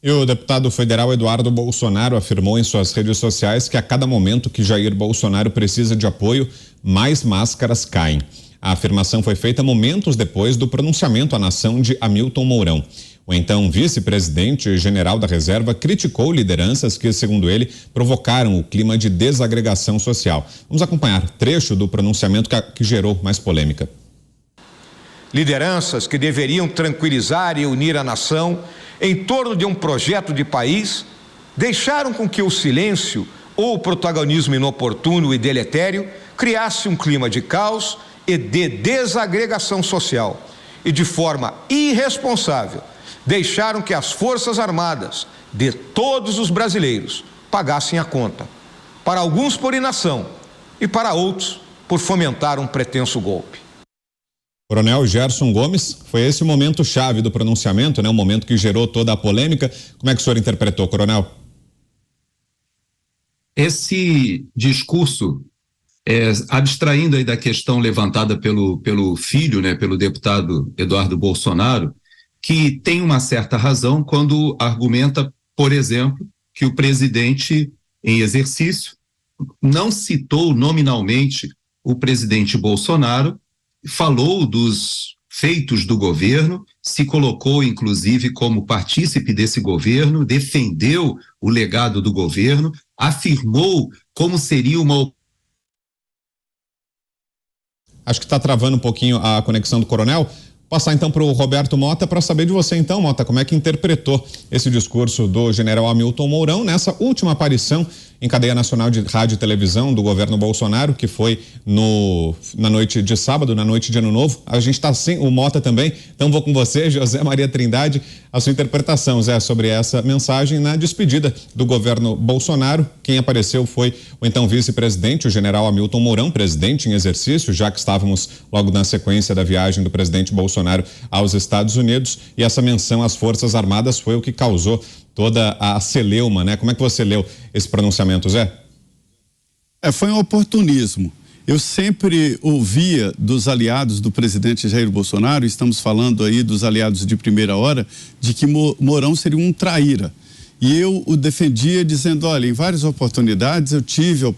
E o deputado federal Eduardo Bolsonaro afirmou em suas redes sociais que a cada momento que Jair Bolsonaro precisa de apoio, mais máscaras caem. A afirmação foi feita momentos depois do pronunciamento à nação de Hamilton Mourão. O então vice-presidente e general da reserva criticou lideranças que, segundo ele, provocaram o clima de desagregação social. Vamos acompanhar trecho do pronunciamento que gerou mais polêmica. Lideranças que deveriam tranquilizar e unir a nação em torno de um projeto de país, deixaram com que o silêncio ou o protagonismo inoportuno e deletério criasse um clima de caos e de desagregação social, e de forma irresponsável deixaram que as Forças Armadas de todos os brasileiros pagassem a conta, para alguns por inação e para outros por fomentar um pretenso golpe. Coronel Gerson Gomes, foi esse o momento chave do pronunciamento, né? O momento que gerou toda a polêmica. Como é que o senhor interpretou, coronel? Esse discurso, abstraindo aí da questão levantada pelo filho, né, pelo deputado Eduardo Bolsonaro, que tem uma certa razão quando argumenta, por exemplo, que o presidente em exercício não citou nominalmente o presidente Bolsonaro, falou dos feitos do governo, se colocou inclusive como partícipe desse governo, defendeu o legado do governo, afirmou como seria uma... Acho que está travando um pouquinho a conexão do coronel. Passar então para o Roberto Mota para saber de você então, Mota, como é que interpretou esse discurso do general Hamilton Mourão nessa última aparição em cadeia nacional de rádio e televisão do governo Bolsonaro, que foi na noite de sábado, na noite de Ano Novo. A gente está sem o Mota também, então vou com você, José Maria Trindade, a sua interpretação, Zé, sobre essa mensagem na despedida do governo Bolsonaro. Quem apareceu foi o então vice-presidente, o general Hamilton Mourão, presidente em exercício, já que estávamos logo na sequência da viagem do presidente Bolsonaro aos Estados Unidos, e essa menção às Forças Armadas foi o que causou toda a celeuma, né? Como é que você leu esse pronunciamento, Zé? Foi um oportunismo. Eu sempre ouvia dos aliados do presidente Jair Bolsonaro, estamos falando aí dos aliados de primeira hora, de que Mourão seria um traíra. E eu o defendia dizendo, olha, em várias oportunidades eu tive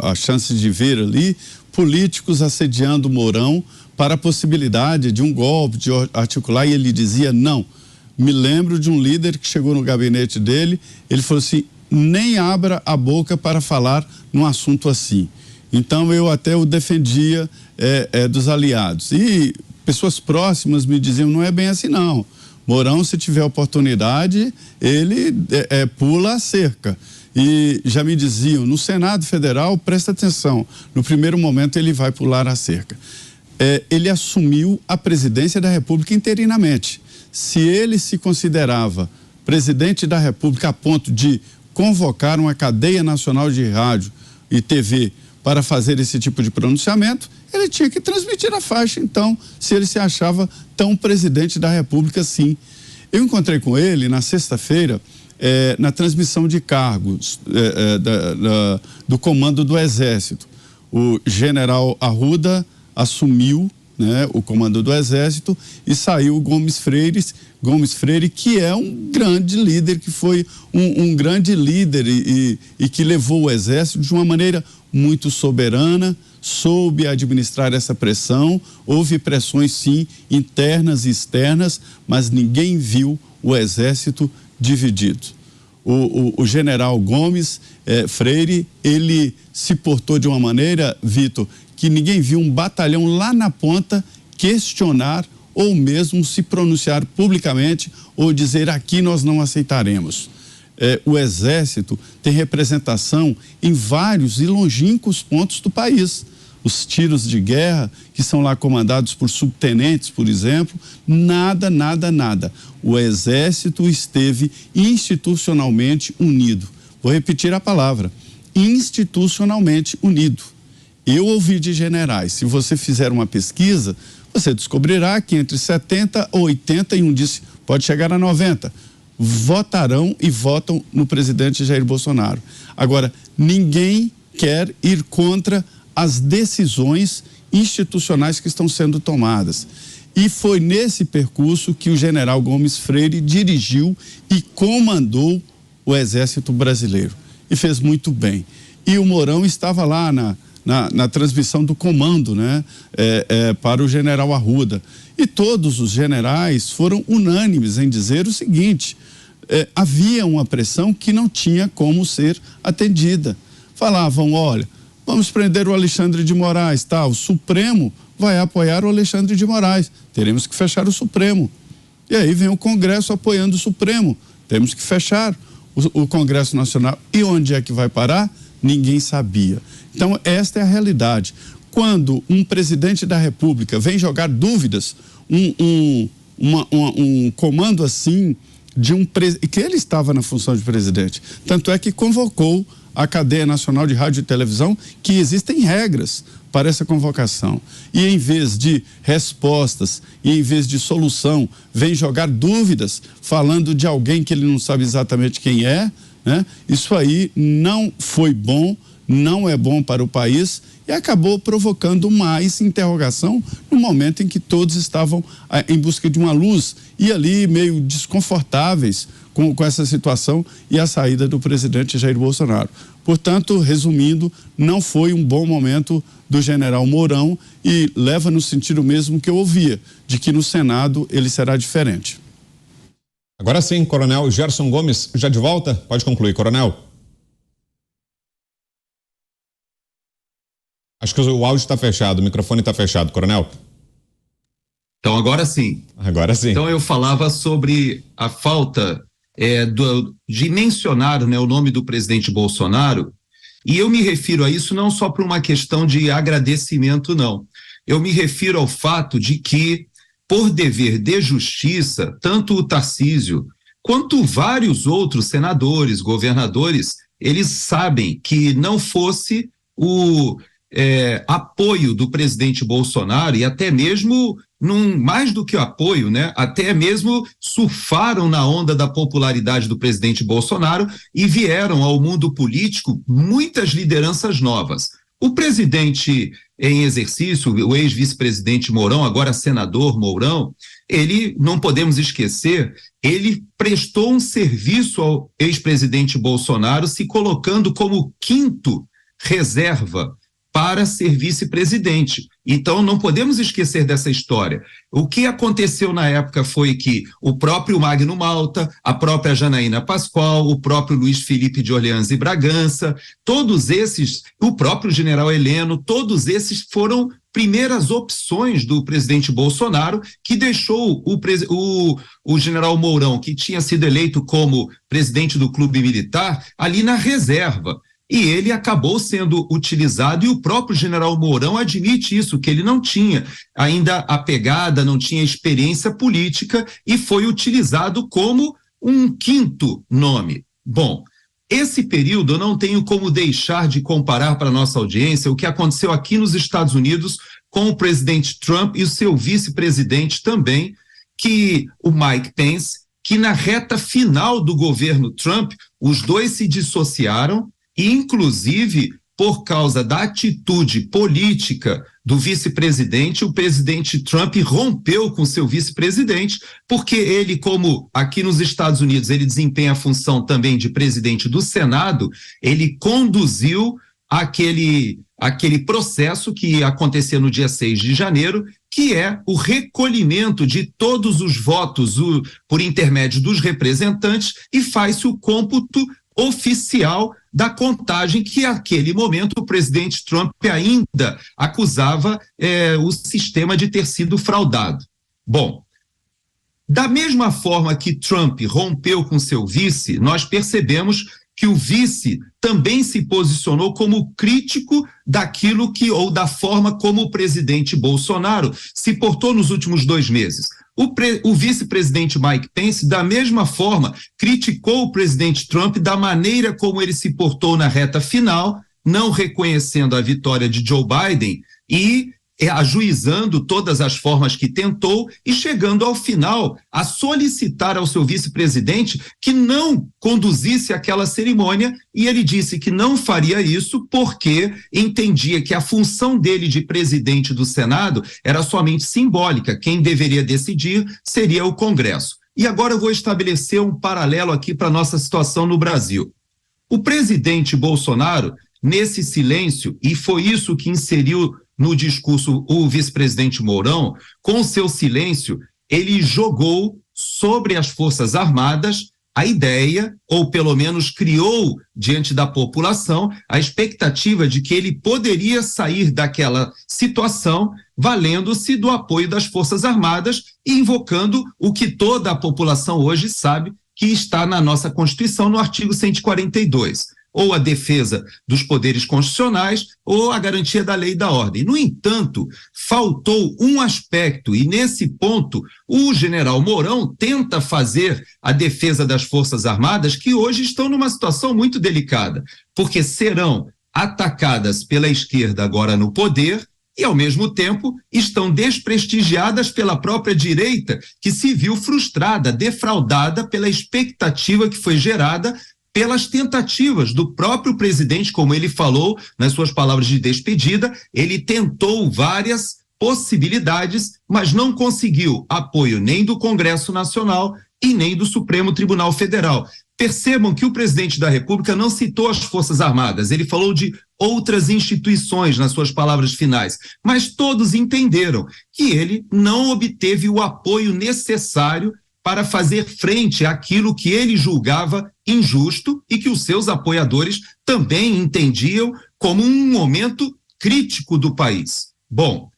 a chance de ver ali políticos assediando Mourão para a possibilidade de um golpe, de articular, e ele dizia não. Me lembro de um líder que chegou no gabinete dele, ele falou assim, nem abra a boca para falar num assunto assim. Então eu até o defendia dos aliados. E pessoas próximas me diziam, não é bem assim não. Mourão, se tiver oportunidade, ele pula a cerca. E já me diziam, no Senado Federal, presta atenção, no primeiro momento ele vai pular a cerca. Ele assumiu a presidência da República interinamente. Se ele se considerava presidente da República a ponto de convocar uma cadeia nacional de rádio e TV para fazer esse tipo de pronunciamento, ele tinha que transmitir a faixa, então, se ele se achava tão presidente da República assim. Eu encontrei com ele na sexta-feira, na transmissão de cargos do comando do Exército. O general Arruda assumiu, né, o comando do Exército, e saiu o Gomes Freire, que é um grande líder, que foi um grande líder e que levou o Exército de uma maneira muito soberana, soube administrar essa pressão. Houve pressões, sim, internas e externas, mas ninguém viu o Exército dividido. O general Gomes Freire, ele se portou de uma maneira, Vitor, que ninguém viu um batalhão lá na ponta questionar ou mesmo se pronunciar publicamente ou dizer aqui nós não aceitaremos. O Exército tem representação em vários e longínquos pontos do país. Os tiros de guerra, que são lá comandados por subtenentes, por exemplo, nada. O Exército esteve institucionalmente unido. Vou repetir a palavra, institucionalmente unido. Eu ouvi de generais, se você fizer uma pesquisa, você descobrirá que entre 70 ou 80, e um disse, pode chegar a 90, votarão e votam no presidente Jair Bolsonaro. Agora, ninguém quer ir contra as decisões institucionais que estão sendo tomadas. E foi nesse percurso que o general Gomes Freire dirigiu e comandou o Exército Brasileiro. E fez muito bem. E o Mourão estava lá na transmissão do comando, né, para o general Arruda. E todos os generais foram unânimes em dizer o seguinte: havia uma pressão que não tinha como ser atendida. Falavam, olha, vamos prender o Alexandre de Moraes, tá? O Supremo vai apoiar o Alexandre de Moraes, teremos que fechar o Supremo. E aí vem o Congresso apoiando o Supremo, temos que fechar o Congresso Nacional. E onde é que vai parar? Ninguém sabia. Então, esta é a realidade. Quando um presidente da República vem jogar dúvidas, um comando assim, que ele estava na função de presidente, tanto é que convocou a cadeia nacional de rádio e televisão, que existem regras para essa convocação. E em vez de respostas, e em vez de solução, vem jogar dúvidas, falando de alguém que ele não sabe exatamente quem é, né? Isso aí não foi bom, não é bom para o país e acabou provocando mais interrogação no momento em que todos estavam em busca de uma luz e ali meio desconfortáveis com essa situação e a saída do presidente Jair Bolsonaro. Portanto, resumindo, não foi um bom momento do general Mourão e leva no sentido mesmo que eu ouvia, de que no Senado ele será diferente. Agora sim, Coronel Gerson Gomes, já de volta? Pode concluir, Coronel. Acho que o áudio está fechado, o microfone está fechado, Coronel. Então, agora sim. Agora sim. Então, eu falava sobre a falta de mencionar, né, o nome do presidente Bolsonaro, e eu me refiro a isso não só por uma questão de agradecimento, não. Eu me refiro ao fato de que, por dever de justiça, tanto o Tarcísio quanto vários outros senadores, governadores, eles sabem que não fosse o apoio do presidente Bolsonaro e até mesmo, mais do que o apoio, né, até mesmo surfaram na onda da popularidade do presidente Bolsonaro e vieram ao mundo político muitas lideranças novas. O presidente em exercício, o ex-vice-presidente Mourão, agora senador Mourão, ele, não podemos esquecer, ele prestou um serviço ao ex-presidente Bolsonaro, se colocando como quinto reserva para ser vice-presidente. Então, não podemos esquecer dessa história. O que aconteceu na época foi que o próprio Magno Malta, a própria Janaína Pascoal, o próprio Luiz Felipe de Orleans e Bragança, todos esses, o próprio general Heleno, todos esses foram primeiras opções do presidente Bolsonaro, que deixou o general Mourão, que tinha sido eleito como presidente do clube militar, ali na reserva. E ele acabou sendo utilizado, e o próprio general Mourão admite isso, que ele não tinha ainda a pegada, não tinha experiência política e foi utilizado como um quinto nome. Bom, esse período eu não tenho como deixar de comparar para a nossa audiência o que aconteceu aqui nos Estados Unidos com o presidente Trump e o seu vice-presidente também, que o Mike Pence, que na reta final do governo Trump, os dois se dissociaram. E, inclusive, por causa da atitude política do vice-presidente, o presidente Trump rompeu com seu vice-presidente, porque ele, como aqui nos Estados Unidos, ele desempenha a função também de presidente do Senado, ele conduziu aquele processo que acontecia no dia 6 de janeiro, que é o recolhimento de todos os votos por intermédio dos representantes e faz-se o cômputo oficial da contagem que, naquele momento, o presidente Trump ainda acusava o sistema de ter sido fraudado. Bom, da mesma forma que Trump rompeu com seu vice, nós percebemos que o vice também se posicionou como crítico daquilo ou da forma como o presidente Bolsonaro se portou nos últimos 2 meses. O vice-presidente Mike Pence, da mesma forma, criticou o presidente Trump da maneira como ele se portou na reta final, não reconhecendo a vitória de Joe Biden e ajuizando todas as formas que tentou e chegando ao final a solicitar ao seu vice-presidente que não conduzisse aquela cerimônia, e ele disse que não faria isso porque entendia que a função dele de presidente do Senado era somente simbólica, quem deveria decidir seria o Congresso. E agora eu vou estabelecer um paralelo aqui para a nossa situação no Brasil. O presidente Bolsonaro, nesse silêncio, e foi isso que inseriu no discurso o vice-presidente Mourão, com seu silêncio, ele jogou sobre as Forças Armadas a ideia, ou pelo menos criou diante da população, a expectativa de que ele poderia sair daquela situação valendo-se do apoio das Forças Armadas e invocando o que toda a população hoje sabe que está na nossa Constituição, no artigo 142. Ou a defesa dos poderes constitucionais ou a garantia da lei e da ordem. No entanto, faltou um aspecto, e nesse ponto o general Mourão tenta fazer a defesa das Forças Armadas, que hoje estão numa situação muito delicada, porque serão atacadas pela esquerda agora no poder e, ao mesmo tempo, estão desprestigiadas pela própria direita, que se viu frustrada, defraudada pela expectativa que foi gerada pelas tentativas do próprio presidente, como ele falou nas suas palavras de despedida. Ele tentou várias possibilidades, mas não conseguiu apoio nem do Congresso Nacional e nem do Supremo Tribunal Federal. Percebam que o presidente da República não citou as Forças Armadas, ele falou de outras instituições nas suas palavras finais, mas todos entenderam que ele não obteve o apoio necessário para fazer frente àquilo que ele julgava injusto e que os seus apoiadores também entendiam como um momento crítico do país. Bom,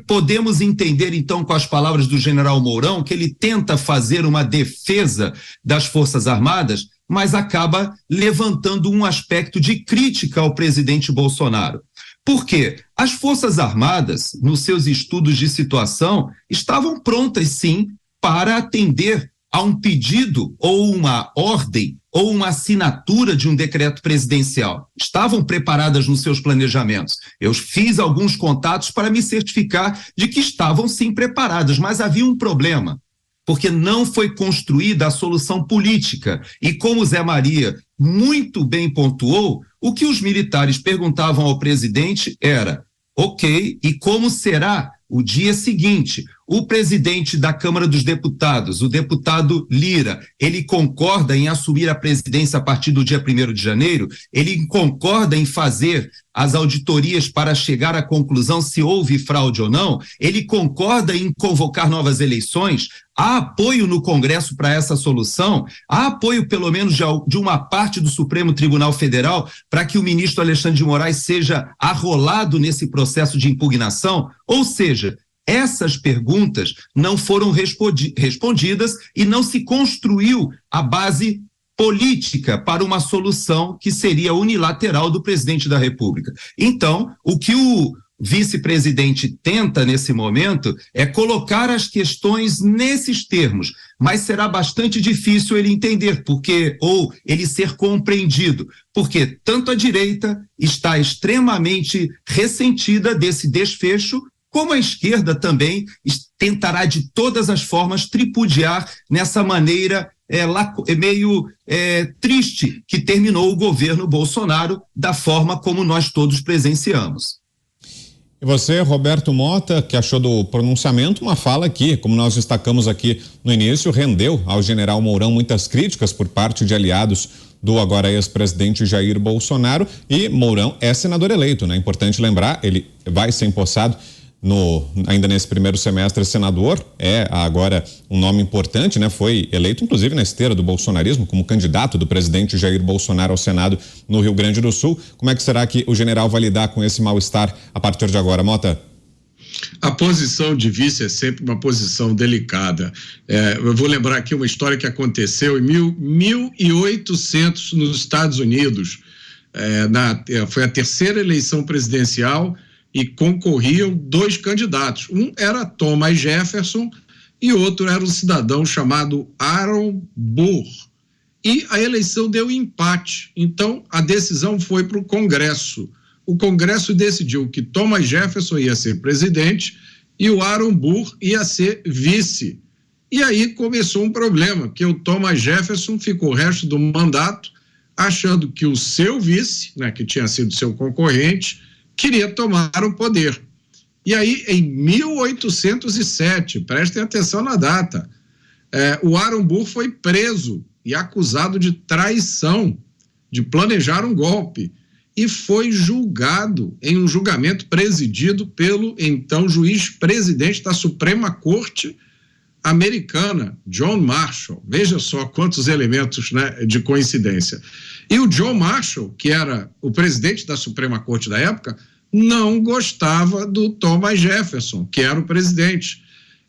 podemos entender então com as palavras do general Mourão que ele tenta fazer uma defesa das Forças Armadas, mas acaba levantando um aspecto de crítica ao presidente Bolsonaro. Por quê? As Forças Armadas, nos seus estudos de situação, estavam prontas sim para atender a um pedido ou uma ordem ou uma assinatura de um decreto presidencial. Estavam preparadas nos seus planejamentos. Eu fiz alguns contatos para me certificar de que estavam sim preparadas, mas havia um problema, porque não foi construída a solução política. E como Zé Maria muito bem pontuou, o que os militares perguntavam ao presidente era: ok, e como será o dia seguinte? O presidente da Câmara dos Deputados, o deputado Lira, ele concorda em assumir a presidência a partir do dia 1º de janeiro? Ele concorda em fazer as auditorias para chegar à conclusão se houve fraude ou não? Ele concorda em convocar novas eleições? Há apoio no Congresso para essa solução? Há apoio, pelo menos, de uma parte do Supremo Tribunal Federal para que o ministro Alexandre de Moraes seja arrolado nesse processo de impugnação? Ou seja, essas perguntas não foram respondidas e não se construiu a base política para uma solução que seria unilateral do presidente da República. Então, o que o vice-presidente tenta nesse momento é colocar as questões nesses termos, mas será bastante difícil ele entender, ou ele ser compreendido, porque tanto a direita está extremamente ressentida desse desfecho, como a esquerda também tentará de todas as formas tripudiar nessa maneira meio triste que terminou o governo Bolsonaro da forma como nós todos presenciamos. E você, Roberto Mota, que achou do pronunciamento? Uma fala que, como nós destacamos aqui no início, rendeu ao general Mourão muitas críticas por parte de aliados do agora ex-presidente Jair Bolsonaro, e Mourão é senador eleito, né? Importante lembrar, ele vai ser empossado ainda nesse primeiro semestre senador, é agora um nome importante, né? Foi eleito inclusive na esteira do bolsonarismo como candidato do presidente Jair Bolsonaro ao Senado no Rio Grande do Sul. Como é que será que o general vai lidar com esse mal-estar a partir de agora, Mota? A posição de vice é sempre uma posição delicada. Eu vou lembrar aqui uma história que aconteceu em 1800 nos Estados Unidos. Foi a terceira eleição presidencial e concorriam dois candidatos. Um era Thomas Jefferson e outro era um cidadão chamado Aaron Burr. E a eleição deu empate. Então, a decisão foi para o Congresso. o Congresso decidiu que Thomas Jefferson ia ser presidente e o Aaron Burr ia ser vice. E aí começou um problema, que o Thomas Jefferson ficou o resto do mandato achando que o seu vice, né, que tinha sido seu concorrente, queria tomar o poder. E aí, em 1807, prestem atenção na data, o Aaron Burr foi preso e acusado de traição, de planejar um golpe, e foi julgado em um julgamento presidido pelo então juiz-presidente da Suprema Corte americana, John Marshall. Veja só quantos elementos, né, de coincidência. E o John Marshall, que era o presidente da Suprema Corte da época, não gostava do Thomas Jefferson, que era o presidente.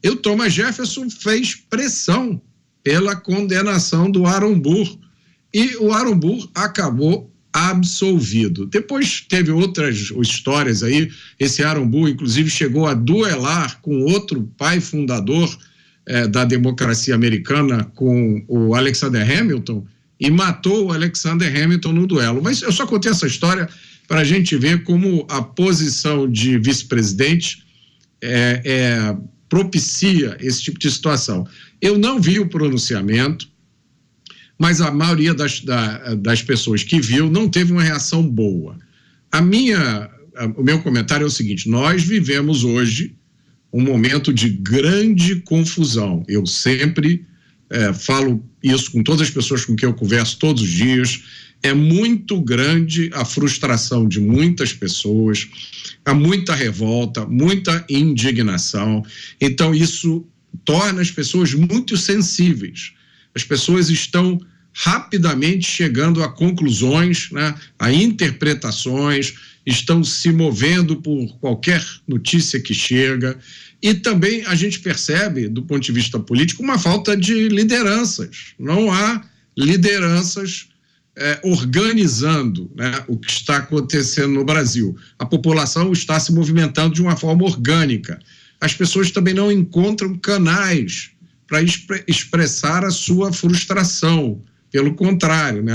E o Thomas Jefferson fez pressão pela condenação do Aaron Burr. E o Aaron Burr acabou absolvido. Depois teve outras histórias aí. Esse Aaron Burr, inclusive, chegou a duelar com outro pai fundador da democracia americana, com o Alexander Hamilton, e matou o Alexander Hamilton no duelo. Mas eu só contei essa história para a gente ver como a posição de vice-presidente propicia esse tipo de situação. Eu não vi o pronunciamento, mas a maioria das pessoas que viu não teve uma reação boa. O meu comentário é o seguinte: nós vivemos hoje um momento de grande confusão. Eu sempre falo isso com todas as pessoas com quem eu converso todos os dias. É muito grande a frustração de muitas pessoas, há muita revolta, muita indignação. Então, isso torna as pessoas muito sensíveis. As pessoas estão rapidamente chegando a conclusões, né, a interpretações, estão se movendo por qualquer notícia que chega. E também a gente percebe, do ponto de vista político, uma falta de lideranças. Não há lideranças organizando, né, o que está acontecendo no Brasil. A população está se movimentando de uma forma orgânica. As pessoas também não encontram canais para expressar a sua frustração. Pelo contrário, né,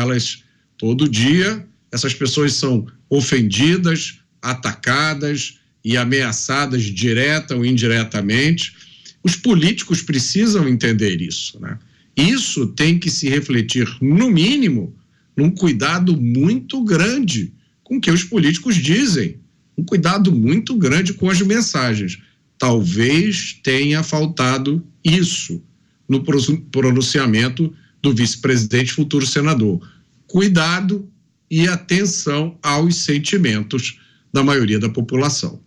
todo dia, essas pessoas são ofendidas, atacadas e ameaçadas direta ou indiretamente. Os políticos precisam entender isso, né? Isso tem que se refletir, no mínimo, num cuidado muito grande com o que os políticos dizem, um cuidado muito grande com as mensagens. Talvez tenha faltado isso no pronunciamento do vice-presidente, futuro senador. Cuidado e atenção aos sentimentos da maioria da população.